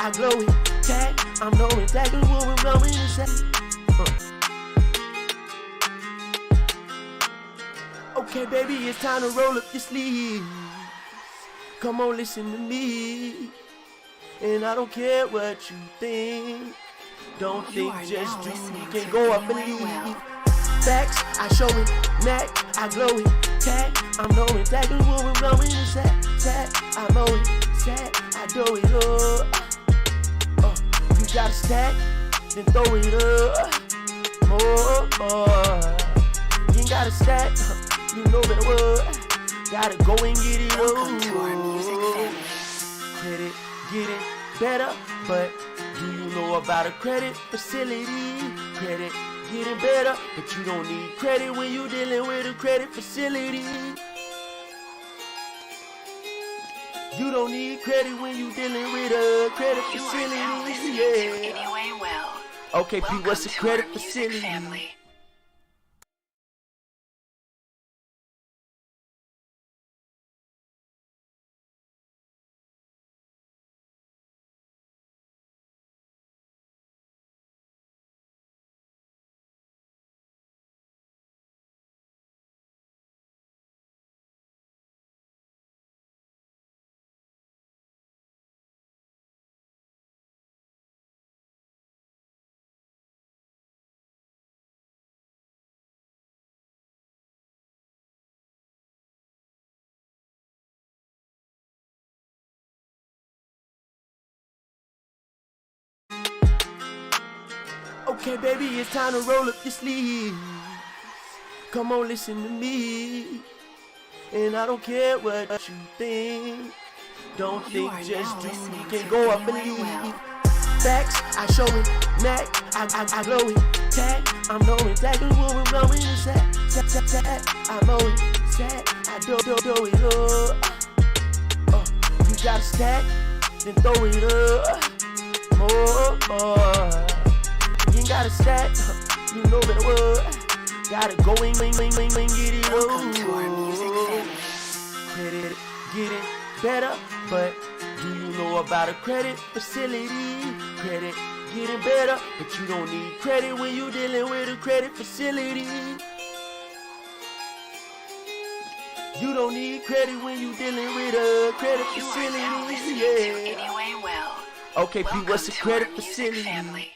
I glow it, tag, I'm knowing exactly what we're going to say. Okay, baby, it's time to roll up your sleeves. Come on, listen to me. And I don't care what you think. Don't think, just do. You can go up and leave. Facts, I show it. Mac, I glow it. Tag, I'm knowing exactly what we're going to say. Tag, I mow it. Tag, I do it up. You got a stack, then throw it up. More. You ain't got a stack, you know better what. Gotta go and get it up. Welcome to our music family. Credit, getting better, but do you know about a credit facility? Credit, getting better, but you don't need credit when you dealing with a credit facility. You don't need credit when you dealing with a credit facility. You are now listening to Anyway Well. Okay, P, Welcome what's a to credit our music facility? family. Okay, baby, it's time to roll up your sleeves. Come on, listen to me. And I don't care what you think. Don't You think, are just now do. listening You can to go up and Anyway leave. Well. Facts, I show it. Mac, I glow it. Tag, I'm knowing exactly what we're going to say. Tag, I mow it. Tag, I do it up. You got a stack, then throw it up. More. You ain't got a stack, you know better what. Gotta go and get it up. Welcome to our music family. Credit, getting better, but do you know about a credit facility? Credit, getting better, but you don't need credit when you dealing with a credit facility. You don't need credit when you dealing with a credit You are now facility. listening to Anyway Well. Okay, P, Welcome what's a to credit our music facility? family.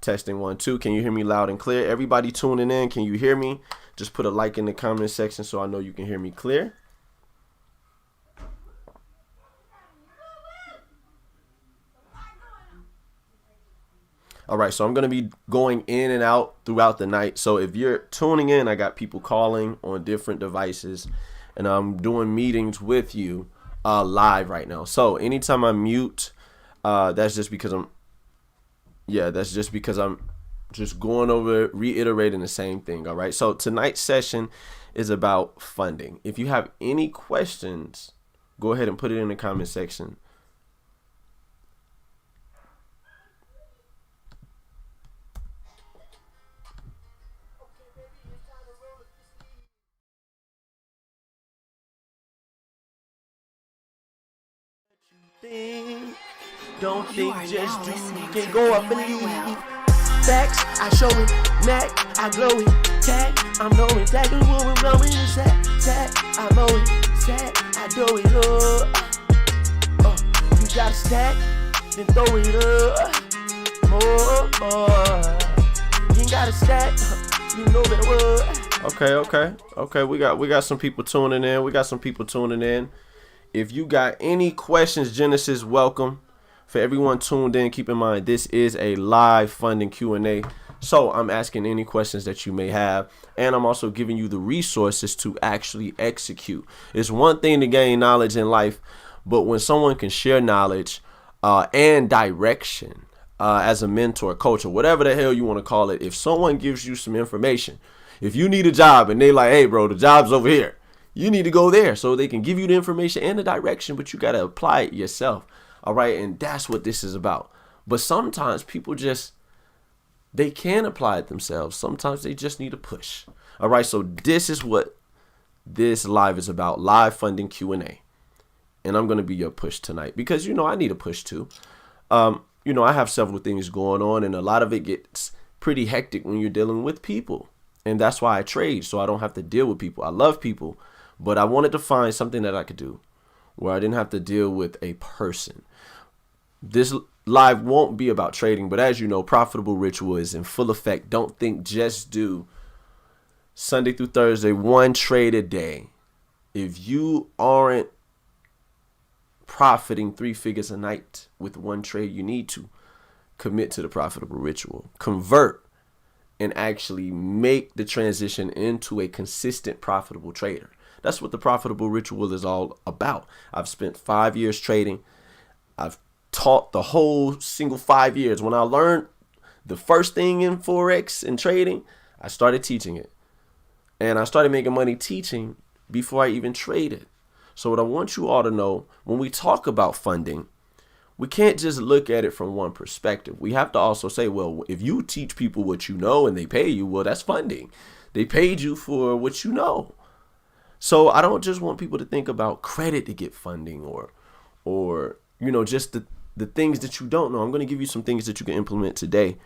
Testing 1 2. Can you hear me loud and clear? Everybody tuning in, can you hear me? Just put a like in the comment section so I know you can hear me clear. All right, so I'm going to be going in and out throughout the night. So if you're tuning in, I got people calling on different devices, and I'm doing meetings with you live right now. So anytime I mute, that's just because I'm just going over, reiterating the same thing. All right. So tonight's session is about funding. If you have any questions, go ahead and put it in the comment section. Don't You think are just now do listening can to go up and Anyway leave. Well. Facts, I show it, neck, I glow it, tag, I'm knowing, tag is what we're blowing, is that, tag, I mow it, tag, I do it, you got a stack, then throw it up, more, you ain't got a stack, you know better what. Okay, we got some people tuning in, If you got any questions, Genesis, welcome. For everyone tuned in, keep in mind this is a live funding Q&A. So I'm asking any questions that you may have, and I'm also giving you the resources to actually execute. It's one thing to gain knowledge in life, but when someone can share knowledge and direction as a mentor, coach, or whatever the hell you want to call it, if someone gives you some information, if you need a job and they like, hey, bro, the job's over here, you need to go there so they can give you the information and the direction, but you got to apply it yourself. All right. And that's what this is about. But sometimes people they can apply it themselves. Sometimes they just need a push. All right. So this is what this live is about. Live funding Q&A. And I'm going to be your push tonight because, I need a push too. I have several things going on, and a lot of it gets pretty hectic when you're dealing with people. And that's why I trade, so I don't have to deal with people. I love people, but I wanted to find something that I could do where I didn't have to deal with a person. This live won't be about trading, but as you know, Profitable Ritual is in full effect. Don't think just do Sunday through Thursday, one trade a day. If you aren't profiting 3 figures a night with one trade, you need to commit to the Profitable Ritual. Convert and actually make the transition into a consistent profitable trader. That's what the Profitable Ritual is all about. I've spent 5 years trading. I've taught the whole single 5 years. When I learned the first thing in Forex and trading, I started teaching it. And I started making money teaching before I even traded. So what I want you all to know, when we talk about funding, we can't just look at it from one perspective. We have to also say, well, if you teach people what you know and they pay you, well, that's funding. They paid you for what you know. So I don't just want people to think about credit to get funding or just the things that you don't know. I'm going to give you some things that you can implement today.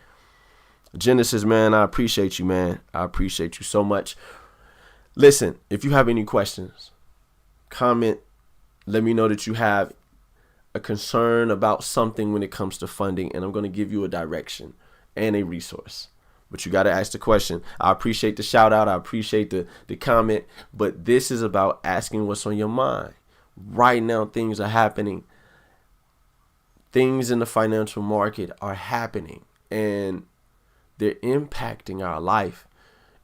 Genesis, man, I appreciate you, man. I appreciate you so much. Listen, if you have any questions, comment. Let me know that you have a concern about something when it comes to funding, and I'm going to give you a direction and a resource. But you got to ask the question. I appreciate the shout out. I appreciate the comment. But this is about asking what's on your mind. Right now, things are happening. Things in the financial market are happening, and they're impacting our life.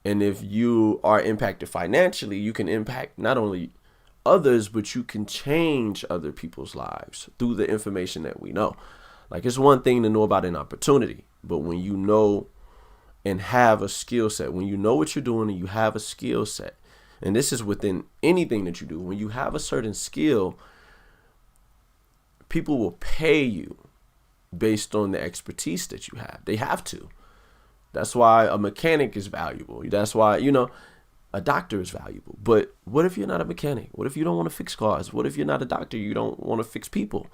And if you are impacted financially, you can impact not only others, but you can change other people's lives through the information that we know. Like, it's one thing to know about an opportunity, but when you know and have a skill set, when you know what you're doing and you have a skill set, and this is within anything that you do, when you have a certain skill, people will pay you based on the expertise that you have. They have to. That's why a mechanic is valuable. That's why, a doctor is valuable. But what if you're not a mechanic? What if you don't want to fix cars? What if you're not a doctor? You don't want to fix people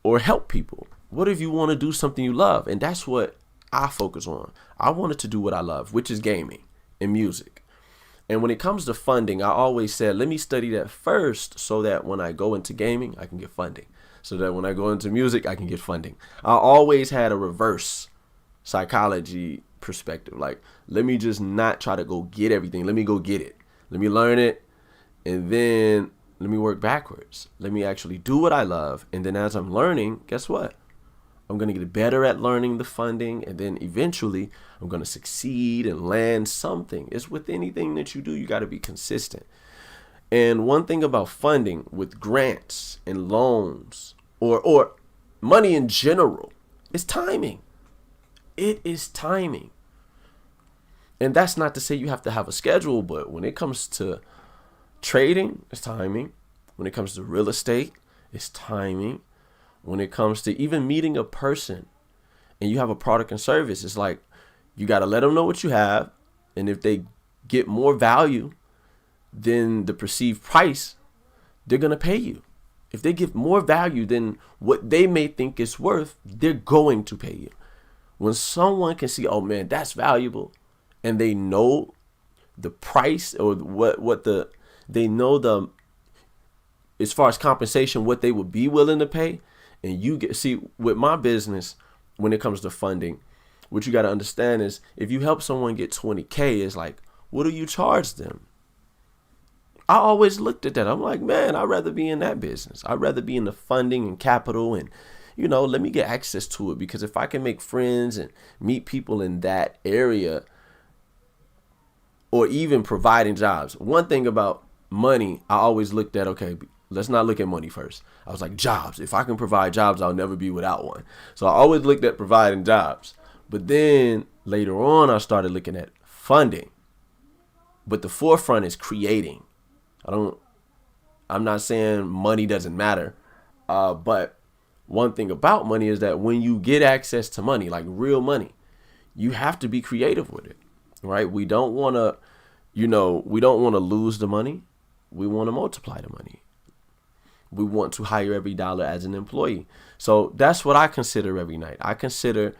or help people? What if you want to do something you love? And that's what I focus on. I wanted to do what I love, which is gaming and music. And when it comes to funding, I always said, let me study that first so that when I go into gaming, I can get funding. So that when I go into music, I can get funding. I always had a reverse psychology perspective. Like, let me just not try to go get everything. Let me go get it. Let me learn it. And then let me work backwards. Let me actually do what I love. And then as I'm learning, guess what? I'm going to get better at learning the funding, and then eventually I'm going to succeed and land something. It's with anything that you do, you got to be consistent. And one thing about funding with grants and loans or money in general is timing. It is timing. And that's not to say you have to have a schedule, but when it comes to trading, it's timing. When it comes to real estate, it's timing. When it comes to even meeting a person and you have a product and service, it's like you got to let them know what you have. And if they get more value than the perceived price, they're going to pay you. If they give more value than what they may think it's worth, they're going to pay you. When someone can see, oh man, that's valuable, and they know the price or they know the, as far as compensation, what they would be willing to pay. And you see with my business, when it comes to funding, what you got to understand is if you help someone get 20K, it's like, what do you charge them? I always looked at that. I'm like, man, I'd rather be in that business. I'd rather be in the funding and capital and, let me get access to it, because if I can make friends and meet people in that area, or even providing jobs. One thing about money, I always looked at, okay, let's not look at money first. I was like, jobs. If I can provide jobs, I'll never be without one. So I always looked at providing jobs. But then later on, I started looking at funding. But the forefront is creating. I'm not saying money doesn't matter. But one thing about money is that when you get access to money, like real money, you have to be creative with it. Right? We don't want to, lose the money. We want to multiply the money. We want to hire every dollar as an employee. So that's what I consider every night. I consider,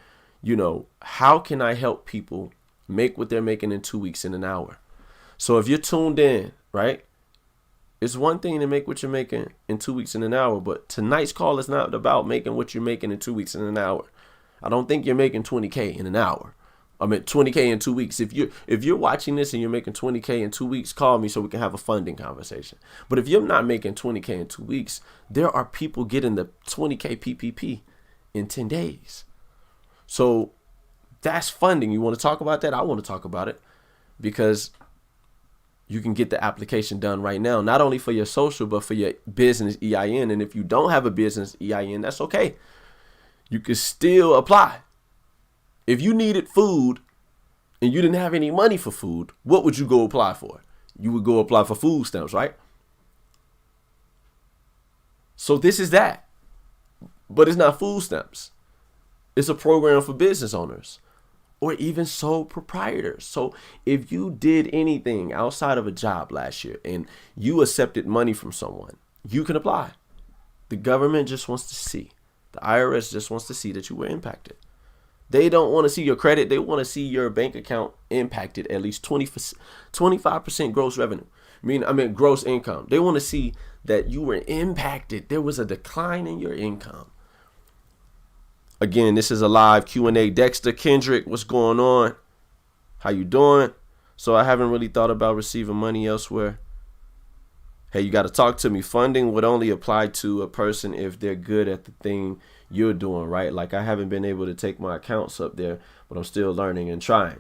how can I help people make what they're making in 2 weeks in an hour? So if you're tuned in, right, it's one thing to make what you're making in 2 weeks in an hour, but tonight's call is not about making what you're making in 2 weeks in an hour. I don't think you're making 20K in an hour. I mean, 20K in 2 weeks. If you're watching this and you're making 20K in 2 weeks, call me so we can have a funding conversation. But if you're not making 20K in 2 weeks, there are people getting the 20K PPP in 10 days. So that's funding. You want to talk about that? I want to talk about it, because you can get the application done right now, not only for your social, but for your business EIN. And if you don't have a business EIN, that's okay. You can still apply. If you needed food and you didn't have any money for food, what would you go apply for? You would go apply for food stamps, right? So this is that. But it's not food stamps. It's a program for business owners or even sole proprietors. So if you did anything outside of a job last year and you accepted money from someone, you can apply. The government just wants to see. The IRS just wants to see that you were impacted. They don't want to see your credit. They want to see your bank account impacted at least 25% gross revenue. I mean, gross income. They want to see that you were impacted. There was a decline in your income. Again, this is a live Q&A. Dexter Kendrick, what's going on? How you doing? So I haven't really thought about receiving money elsewhere. Hey, you got to talk to me. Funding would only apply to a person if they're good at the thing you're doing, right? Like I haven't been able to take my accounts up there, but I'm still learning and trying.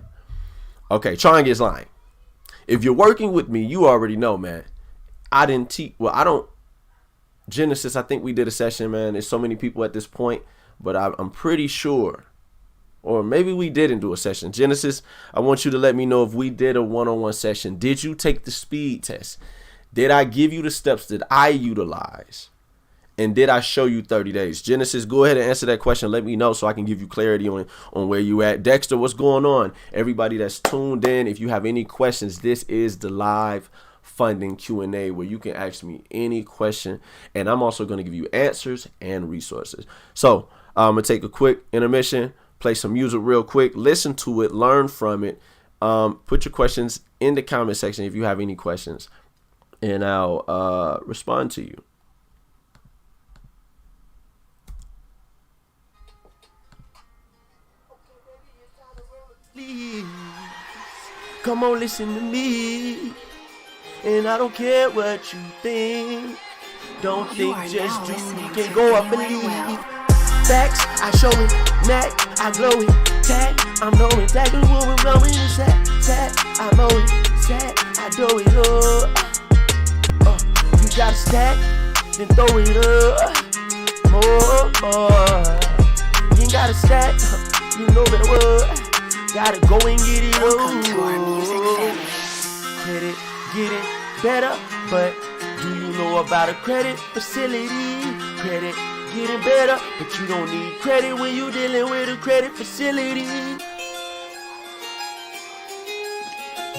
Okay, trying is lying. If you're working with me, you already know, man. I didn't teach. Well, I don't. Genesis, I think we did a session, man. There's so many people at this point, but I'm pretty sure, or maybe we didn't do a session. Genesis, I want you to let me know if we did a one-on-one session. Did you take the speed test? Did I give you the steps that I utilize? And did I show you 30 days? Genesis, go ahead and answer that question. Let me know so I can give you clarity on where you at. Dexter, what's going on? Everybody that's tuned in, if you have any questions, this is the live funding Q&A where you can ask me any question. And I'm also going to give you answers and resources. So I'm going to take a quick intermission, play some music real quick, listen to it, learn from it. Put your questions in the comment section if you have any questions, and I'll respond to you. Please, come on, listen to me. And I don't care what you think. Don't You think, are just now do. listening You can to go up and Anyway leave. Well. Facts, I show it. Mac, I glow it. Tag, I'm knowing. Tagging what we're blowing. Sad, I'm owing. Sad, I do it up. You got a stack, then throw it up. More. You ain't got a stack, you know better what. Gotta go and get it Welcome to our music on. family. Credit, getting better, but do you know about a credit facility? Credit, getting better, but you don't need credit when you dealing with a credit facility.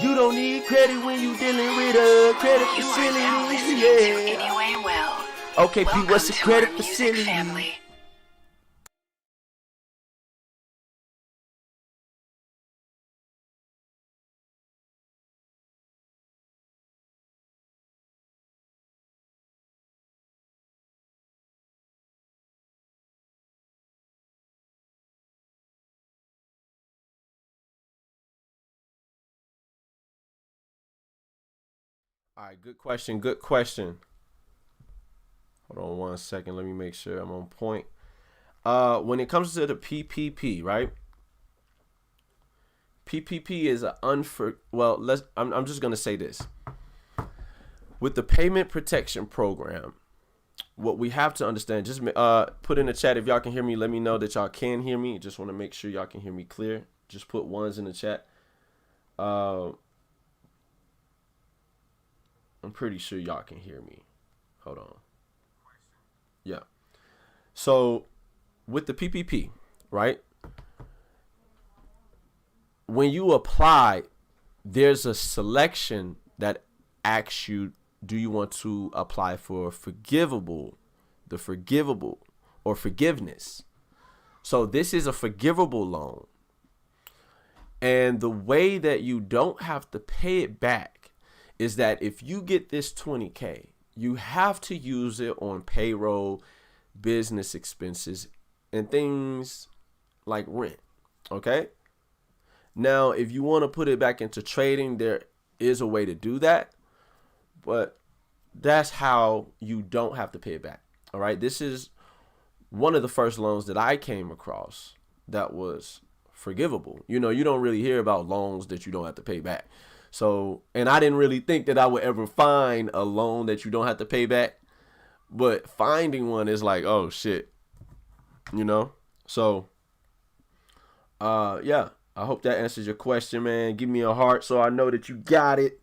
You don't need credit when you dealing with a credit You are now listening to facility. Anyway Well. Okay, P, Welcome what's a to credit our music facility? family. All right, good question. Good question. Hold on 1 second. Let me make sure I'm on point. When it comes to the PPP, right? PPP is an I'm just gonna say this. With the Payment Protection Program, what we have to understand, just put in the chat if y'all can hear me. Let me know that y'all can hear me. Just want to make sure y'all can hear me clear. Just put ones in the chat. I'm pretty sure y'all can hear me. Hold on. Yeah. So with the PPP, right? When you apply, there's a selection that asks you, do you want to apply for forgivable or forgiveness? So this is a forgivable loan. And the way that you don't have to pay it back is that if you get this $20K, you have to use it on payroll, business expenses, and things like rent. Okay? Now, if you want to put it back into trading, there is a way to do that. But that's how you don't have to pay it back. All right? This is one of the first loans that I came across that was forgivable. You know, you don't really hear about loans that you don't have to pay back. So, and I didn't really think that I would ever find a loan that you don't have to pay back. But finding one is like, oh shit. You know? So, yeah. I hope that answers your question, man. Give me a heart so I know that you got it.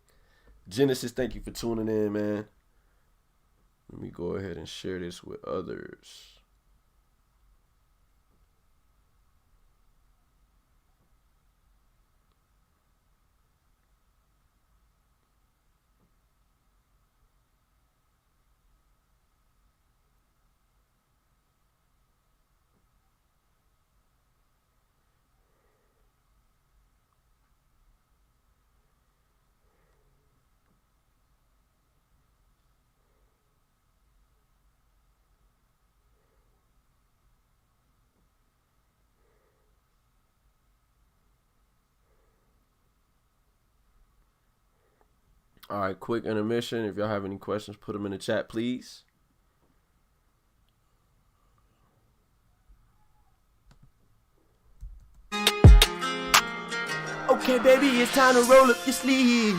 Genesis, thank you for tuning in, man. Let me go ahead and share this with others. All right, quick intermission. If y'all have any questions, put them in the chat, please. Okay, baby, it's time to roll up your sleeves.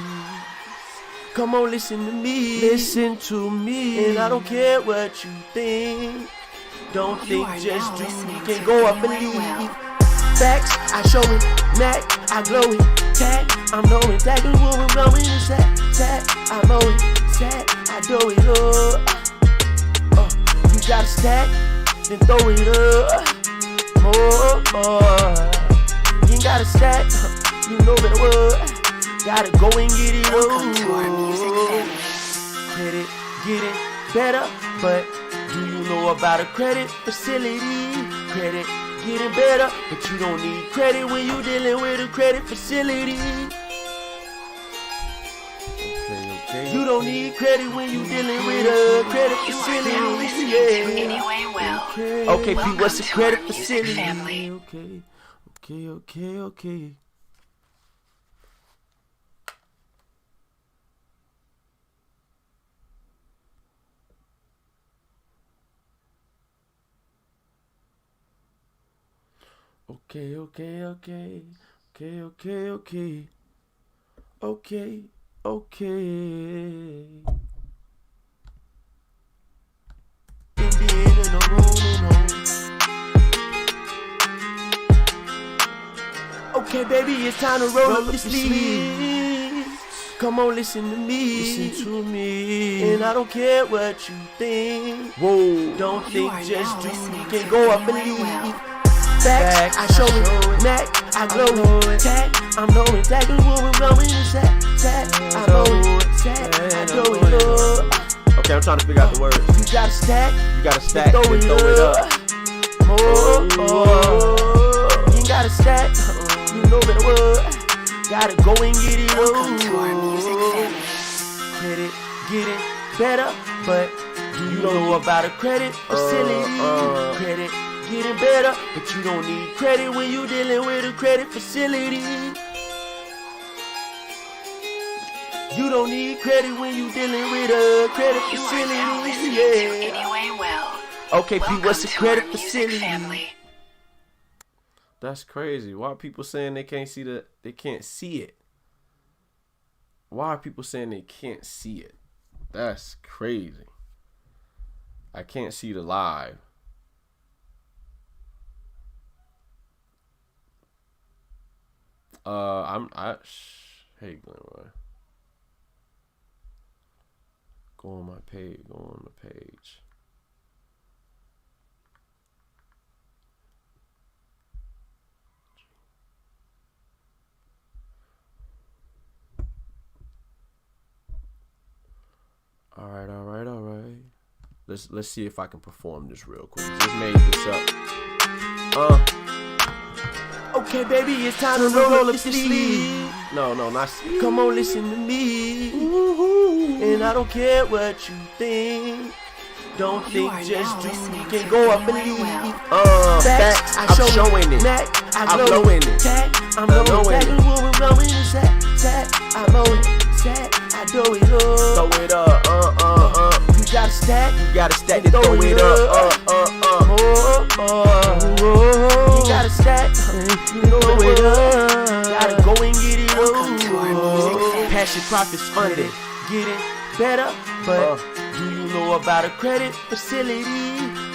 Come on, listen to me. Listen to me. And I don't care what you think. Don't You think, are just now do. listening You can to go up and Anyway leave. Well. Facts, I show it. Mac, I glow it. Tag, I'm knowing. Tagging what we're blowing. Sad, I'm owing. Sad, I do it up. You got a stack, then throw it up. More. You ain't got a stack, you know better what. Gotta go and get it Welcome to our music on. family. Credit, getting better, but do you know about a credit facility? Credit, getting better, but you don't need credit when you dealing with a credit facility. Okay. You don't need credit when you dealing with a credit You are now listening to facility. Anyway Well. Okay, P, Welcome what's a to credit our music facility? family. Okay. Okay, okay, okay. Okay, okay, okay. Okay, okay. Indian in the room. Okay, baby, it's time to roll up your sleeves. Come on, listen to me. Listen to me. And I don't care what you think. Whoa. Don't think, just do. You can go up and leave. Back, I show it. Neck, I glow it. Tag, I'm knowing exactly what we're going to say. I know it. I know it. Okay, I'm trying to figure out the words. You gotta stack. You gotta stack. Throw it up. You ain't gotta stack. You know better what. Gotta go and get it on. Welcome to our music family. Credit, get it better, but do you know about a credit facility? Credit, getting better, but you don't need credit when you dealing with a credit facility. You don't need credit when you dealing with a credit You are now listening to facility. Anyway Well. Okay, P, Welcome what's a to credit our music facility? family. That's crazy. Why are people saying they can't see it? Why are people saying they can't see it? That's crazy. I can't see the live. Hey Glenroy. Go on my page. Go on the page. All right. Let's see if I can perform this real quick. Just made this up. Okay, baby, it's time to roll up your sleeve. No, not sleeve. Come on, listen to me. And I don't care what you think. Don't You think, are just now do. listening You can to go up and Anyway leave. Well. Back, I'm showing it. Neck, I'm blowing it. Tag, I'm I'm knowing blowing exactly it. what we're going to say. I'm on it. I do it up. Throw it up, You gotta stack. You gotta stack to throw it up, You gotta stack. You know it up. Gotta go and get it Welcome to our music up. family. Passion profits funded. Get it better, but do you know about a credit facility?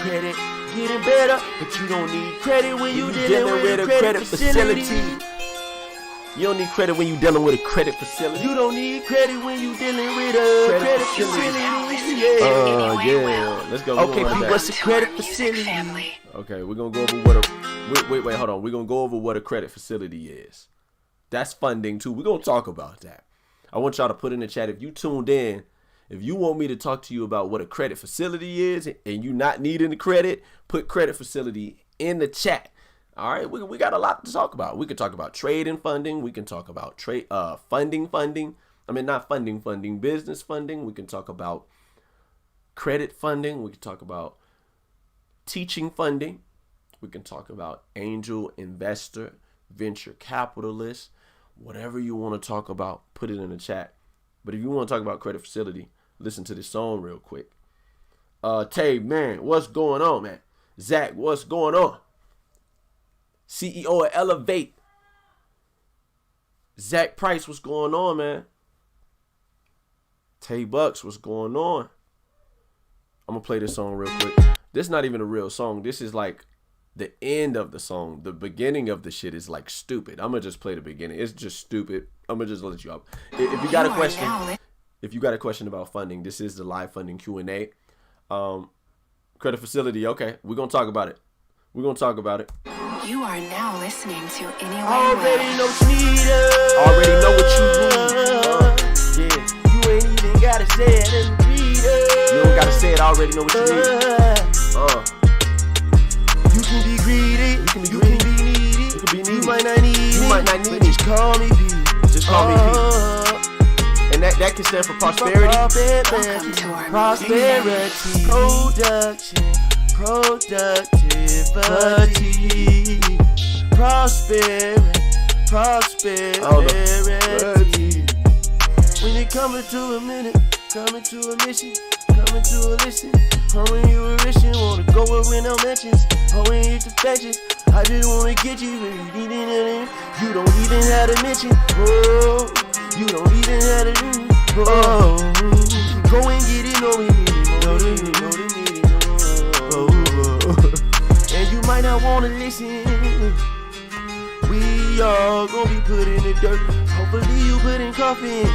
Credit getting better, but you don't need credit when you dealing with a credit facility. You don't need credit when you dealing with a credit facility. You don't need credit when you dealing with a credit facility. Anyway Yeah. Well. Let's go. Okay, We're going P, back. what's a To credit our music facility? family. Okay, we're gonna go over what a wait, hold on. We're gonna go over what a credit facility is. That's funding too. We're gonna talk about that. I want y'all to put in the chat if you tuned in. If you want me to talk to you about what a credit facility is and you not needing the credit, put credit facility in the chat. All right, we got a lot to talk about. We can talk about trade and funding. We can talk about funding. I mean, not funding, business funding. We can talk about credit funding. We can talk about teaching funding. We can talk about angel investor, venture capitalist, whatever you want to talk about, put it in the chat. But if you want to talk about credit facility, listen to this song real quick. Tay, man, what's going on, man? Zach, what's going on? CEO of Elevate. Zach Price, what's going on, man? Tay Bucks, what's going on? I'm going to play this song real quick. This is not even a real song. This is like the end of the song. The beginning of the shit is like stupid. I'm going to just play the beginning. It's just stupid. I'm going to just let you up. If you got a question, if you got a question about funding, this is the live funding Q&A. Credit facility, okay. We're going to talk about it. You are now listening to Anyway Already Well. know what you need. Already know what you need. Yeah. You ain't even gotta say it and read it. You don't got to say it. I already know what you need. You can be greedy. You can be needy. You can be needy. You might not need me. But just call me P. Just call me P. And that can stand for prosperity. Welcome to our Prosperity. Production. Productivity. Prosperity. When it coming to a minute, coming to a mission, coming to a listen. When you a wishing, wanna go where no mentions. When you confessions, I just wanna get you where you need it. You don't even have to mention. Oh, you don't even have to. Oh, go and get it, know it. Oh, and you might not wanna listen. We all gonna be put in the dirt. Hopefully you put in coffee.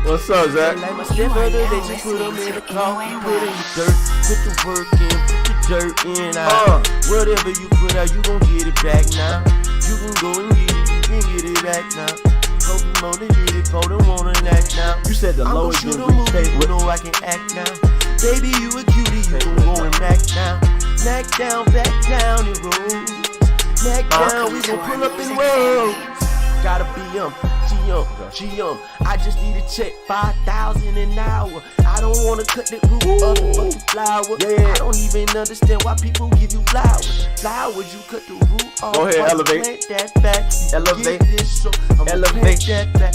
What's up, Zach? Like my stepmother, they just put them in the coffee. Put in the dirt, put the work in, put the dirt in. Whatever you put out, you gon' get it back now. You can go and get it, you can get it back now. Hope you motivated, for the wanna act now. You said the lowest shoot you a movie, you know I can act now. Baby, you a cutie, you gon' go and mac now. Mac down, back down the road. Mac down, we gon' pull up and roll. Gotta be I just need to check 5,000 an hour. I don't wanna cut the root of the fucking flower. I don't even understand why people give you flowers. Flowers, you cut the root off. Go ahead, elevate. Plant that back. Elevate. Get this song. Elevate. Plant that back.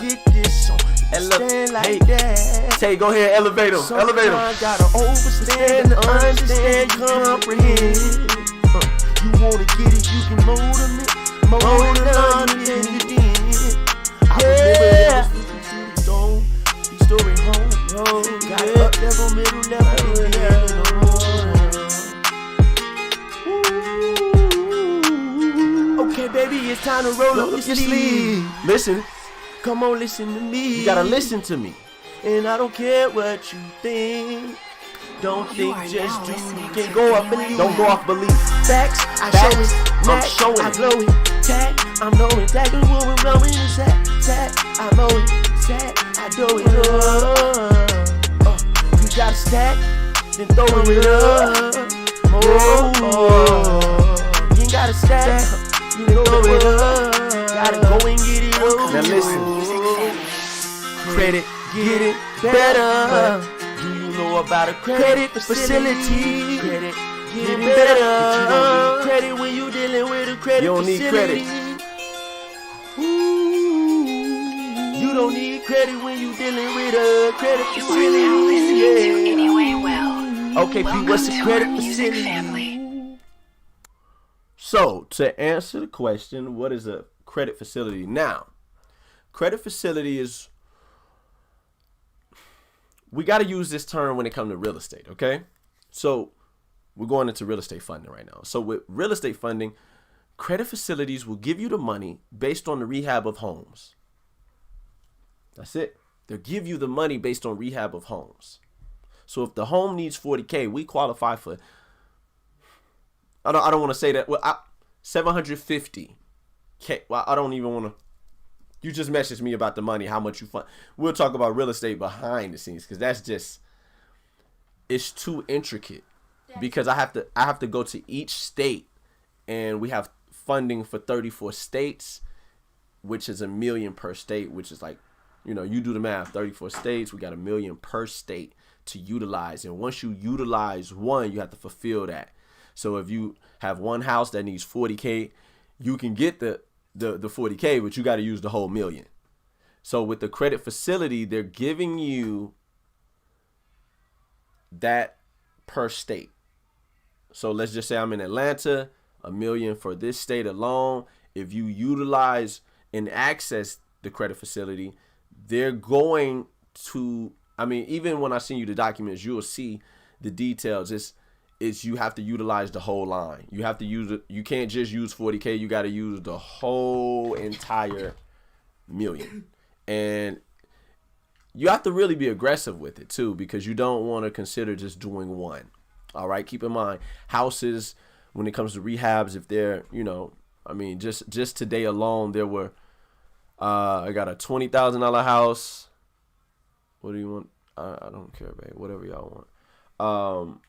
Get this song. Stand like that. Tay, go ahead, elevate him. Elevate him. I gotta overstand, understand, comprehend. You wanna get it, you can mold them it. Mold it on it, you did. I remember the stone, the story home. Got up level, middle level. Okay, baby, it's time to roll up your sleeve. Listen. Come on, listen to me. You gotta listen to me. And I don't care what you think. Don't think, just do. You can go up and leave. Don't go off belief. Facts, I show it. I'm showing I it. blow it. Tag, I'm knowing. Tag is what we're blowing. Tag, I'm mowing. Tag, I do it. You gotta stack, then throw it up. You ain't gotta stack, you throw it up. Gotta go and get it up. Now listen. Credit, get it better. Do you know about a credit facility? Credit, get it better. Credit when you dealing with a credit facility. You don't need credit. You don't need credit when you dealing with a credit You are now listening to facility. Anyway Well. Okay, P, Welcome what's the to credit our music facility? family. So, to answer the question, what is a credit facility? Now, credit facility is, we got to use this term when it comes to real estate, okay? So, we're going into real estate funding right now. So, with real estate funding, credit facilities will give you the money based on the rehab of homes. That's it. They'll give you the money based on rehab of homes. So, if the home needs $40K, we qualify for, I don't want to say that. Well, $750K. Well, I don't even want to. You just messaged me about the money, how much you fund. We'll talk about real estate behind the scenes because that's just, it's too intricate. Because I have to go to each state, and we have funding for 34 states, which is $1 million per state, which is like, you know, you do the math. 34 states, we got $1 million per state to utilize, and once you utilize one, you have to fulfill that. So if you have one house that needs $40K, you can get the $40K, but you got to use the whole $1 million. So with the credit facility, they're giving you that per state. So let's just say I'm in Atlanta, $1 million for this state alone. If you utilize and access the credit facility, they're going to, I mean, even when I send you the documents, you'll see the details. It's you have to utilize the whole line. You have to use it. You can't just use $40K. You got to use the whole entire $1 million. And you have to really be aggressive with it too, because you don't want to consider just doing one. All right. Keep in mind, houses, when it comes to rehabs, if they're, you know, I mean, just today alone, there were, I got a $20,000 house. What do you want? I don't care, babe. Whatever y'all want.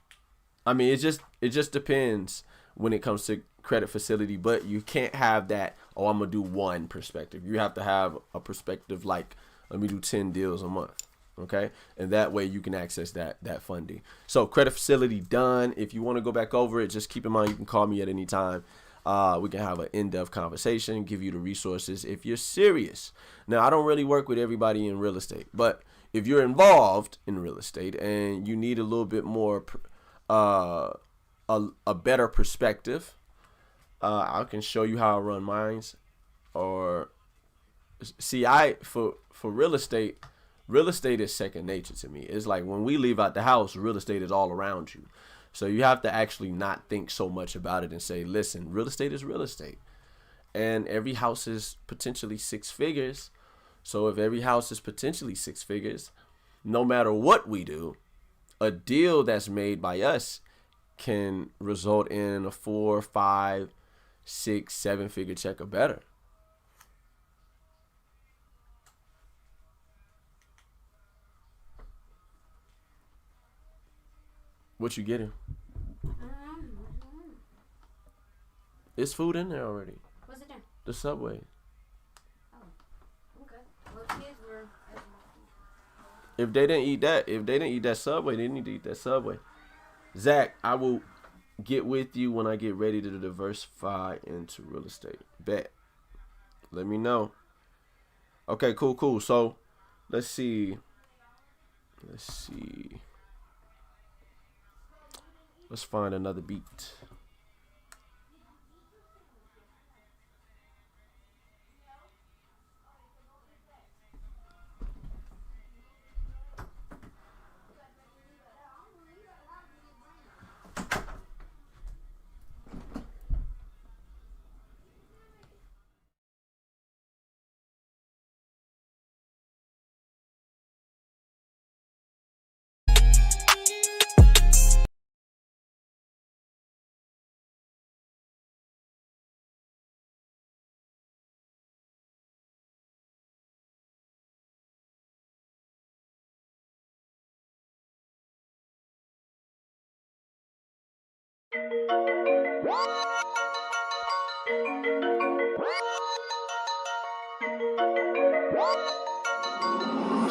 I mean, it just depends when it comes to credit facility, but you can't have that, oh, I'm going to do one perspective. You have to have a perspective like, let me do 10 deals a month. Okay. And that way you can access that funding. So credit facility done. If you want to go back over it, just keep in mind, you can call me at any time. We can have an in-depth conversation, give you the resources if you're serious. Now, I don't really work with everybody in real estate, but if you're involved in real estate and you need a little bit more, a better perspective, I can show you how I run mines. Or see, for real estate is second nature to me. It's like when we leave out the house, real estate is all around you. So you have to actually not think so much about it and say, listen, real estate is real estate. And every house is potentially 6 figures. So if every house is potentially 6 figures, no matter what we do, a deal that's made by us can result in a 4, 5, 6, 7 figure check or better. What you getting? It's food in there already. What's it there? The Subway. Oh, okay. Well, kids were. If they didn't eat that Subway, they need to eat that Subway. Zach, I will get with you when I get ready to diversify into real estate. Bet. Let me know. Okay, cool. So, let's see. Let's find another beat.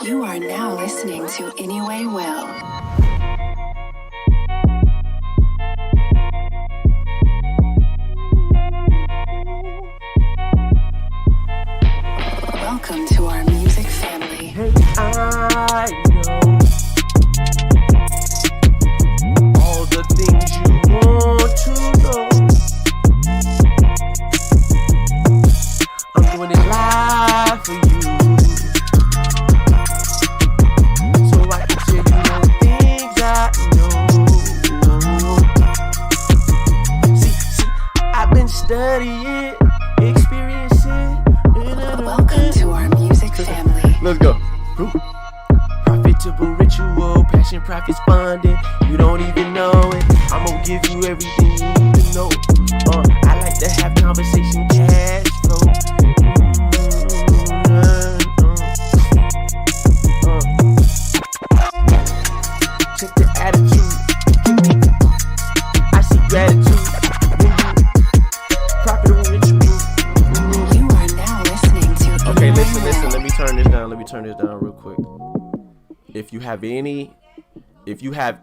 You are now listening to Anyway Well. Welcome to our music family. Hey, I know all the things you want to know. I'm doing it live for you, so I can tell you the things I know. See, I've been studying, experiencing. Welcome to our music family. Let's go. Profitable ritual, passion, profits funded. You don't even know it. I'm gonna give you everything you need to know. I like to have conversation, cash flow. Check the attitude. I see gratitude when you profitable ritual. You are now listening to Okay, Anyway listen. Well. Let me turn this down. Real quick. If you have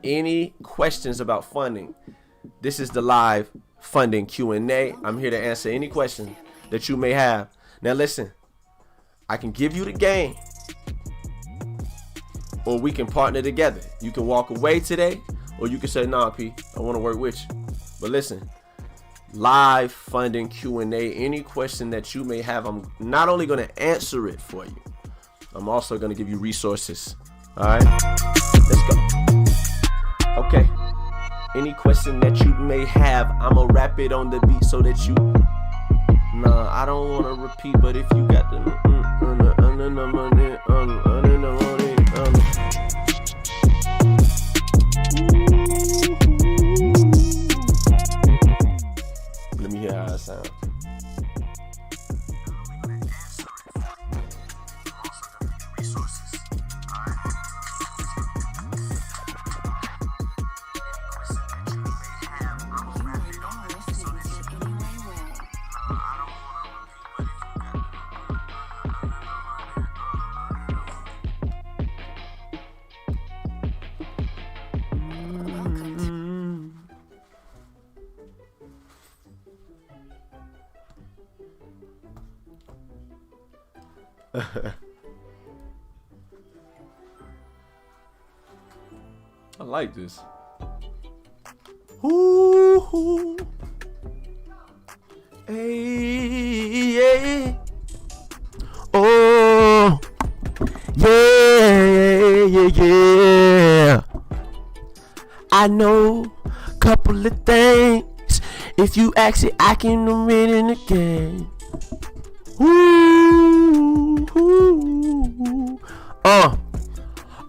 any questions about funding, this is the live funding Q&A. I'm here to answer any question that you may have. Now listen, I can give you the game, or we can partner together. You can walk away today, or you can say, nah, P, I want to work with you. But listen, live funding Q&A, any question that you may have, I'm not only going to answer it for you, I'm also going to give you resources. All right, let's go. Okay, any question that you may have, I'm going to rap it on the beat so that you, I don't want to repeat, but if you got the, let me hear how it sounds. I like this. Ooh. Hey, yeah. Oh, yeah, yeah, yeah. I know a couple of things. If you ask it, I can read it again. Ooh, ooh.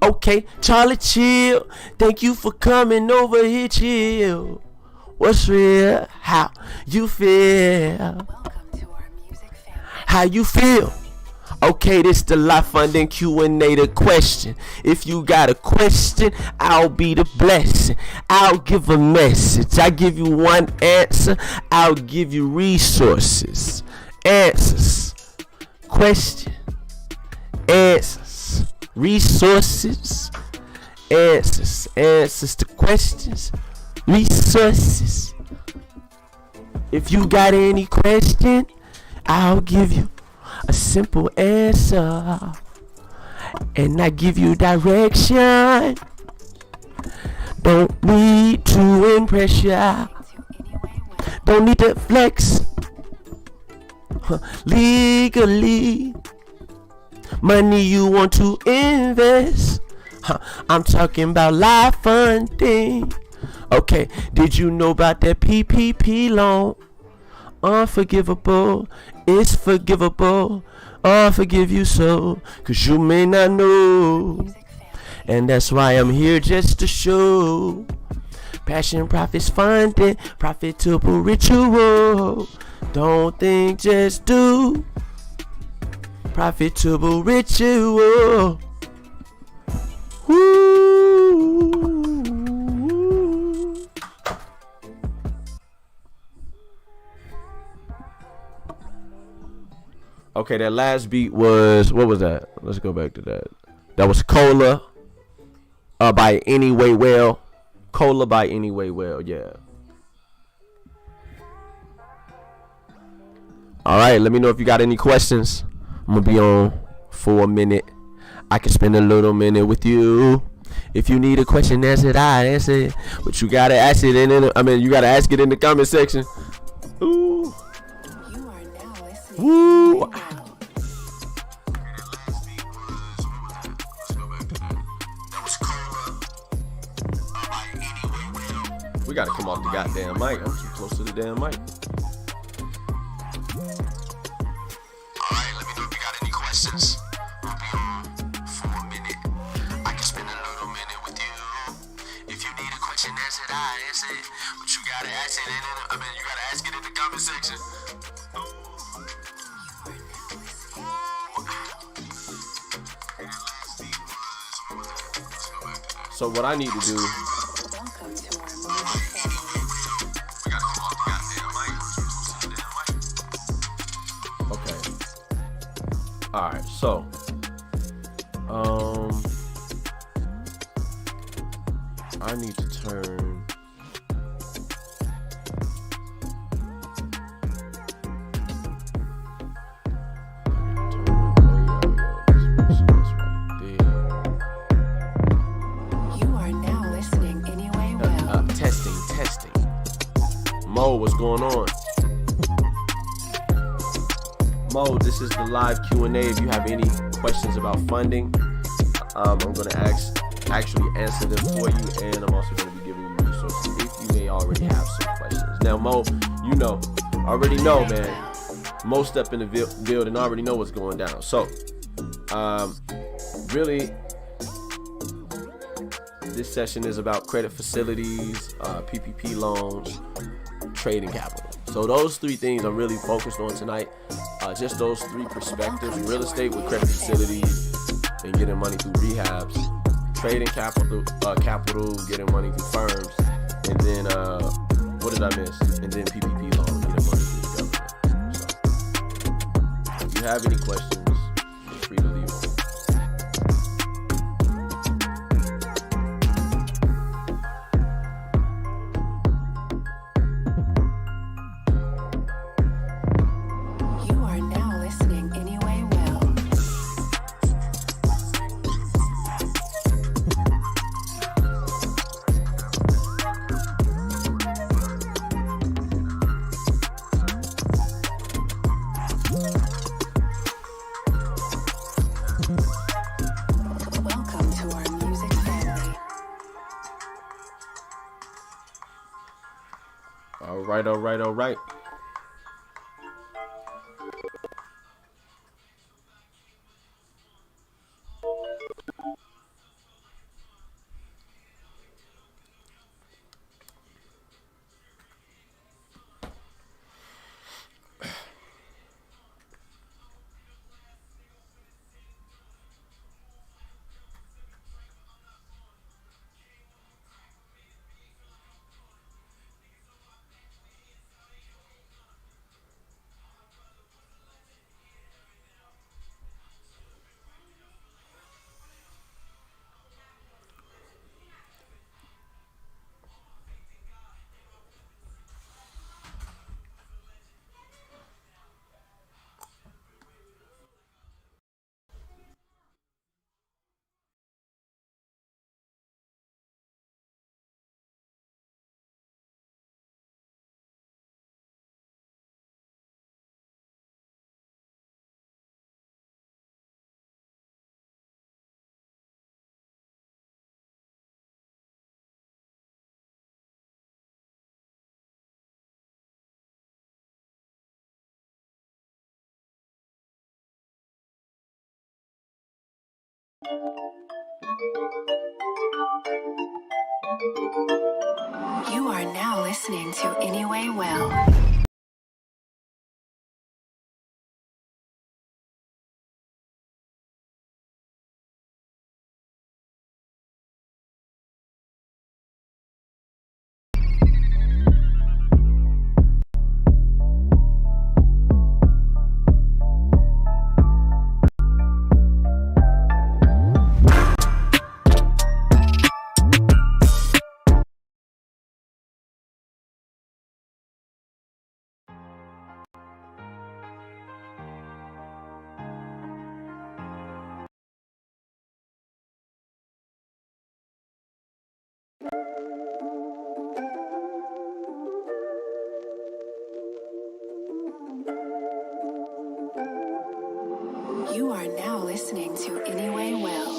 Okay, Charlie, chill. Thank you for coming over here, chill. What's real? How you feel? Welcome to our music family. How you feel? Okay, this the life funding Q&A, the question. If you got a question, I'll be the blessing. I'll give a message. I give you one answer. I'll give you resources. Answers. Question. Answers. Resources. Answers. Answers to questions. Resources. If you got any question, I'll give you a simple answer, and I give you direction. Don't need to impress ya. Don't need to flex. Legally, money you want to invest. I'm talking about life funding. Okay, did you know about that PPP loan? Unforgivable, it's forgivable. I'll forgive you so, cause you may not know. And that's why I'm here just to show. Passion, profits, funding, profitable ritual. Don't think, just do. Profitable ritual. Woo. Okay, that last beat was, what was that? Let's go back to that. That was Cola by Anyway Well. Cola by Anyway Well, yeah. All right, let me know if you got any questions. I'm going to be on for a minute. I can spend a little minute with you. If you need a question answered, I answer it. But you got to ask it you got to ask it in the comment section. Ooh. Woo! We gotta come off the goddamn mic. I'm too close to the damn mic. Alright, let me know if you got any questions. We'll be on for a minute. I can spend a little minute with you. If you need a question answered, I answer it. But you gotta ask it you gotta ask it in the comment section. So what I need to do, okay. All right. So, I need to turn. Testing. Mo, what's going on? Mo, this is the live Q&A. If you have any questions about funding, I'm going to actually answer them for you, and I'm also going to be giving you resources if you may already have some questions. Now, Mo, already know, man. Mo step in the field and already know what's going down. So, really, this session is about credit facilities, PPP loans, trading capital. So those three things I'm really focused on tonight. Just those three perspectives: real estate with credit facilities and getting money through rehabs, trading capital, getting money through firms, and then what did I miss? And then PPP loans, getting money through the government. So if you have any questions, feel free to leave them. all right. You are now listening to Anyway Well. You are now listening to Anyway Well.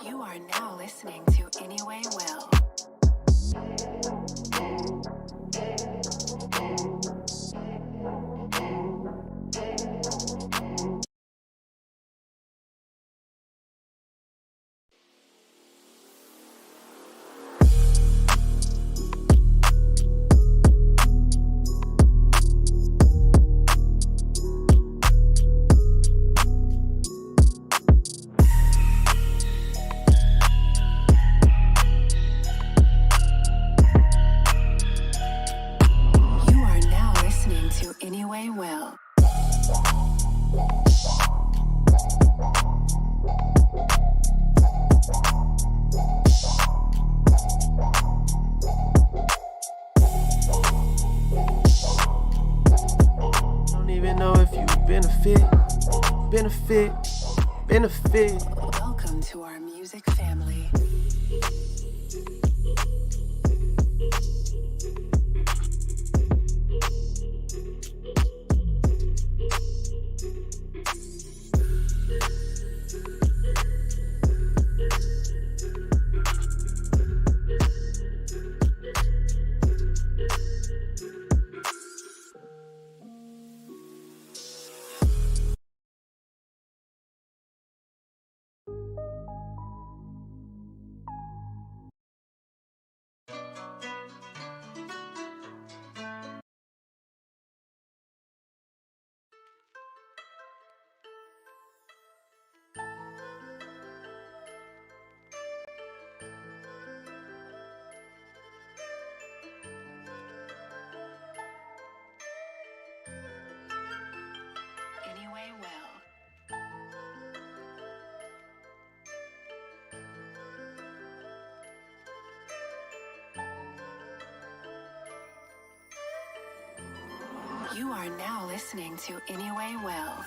You are now listening to Anyway Well. You are now listening to Anyway Well. Don't even know if you benefit. Welcome to our music family. You are now listening to Anyway Well.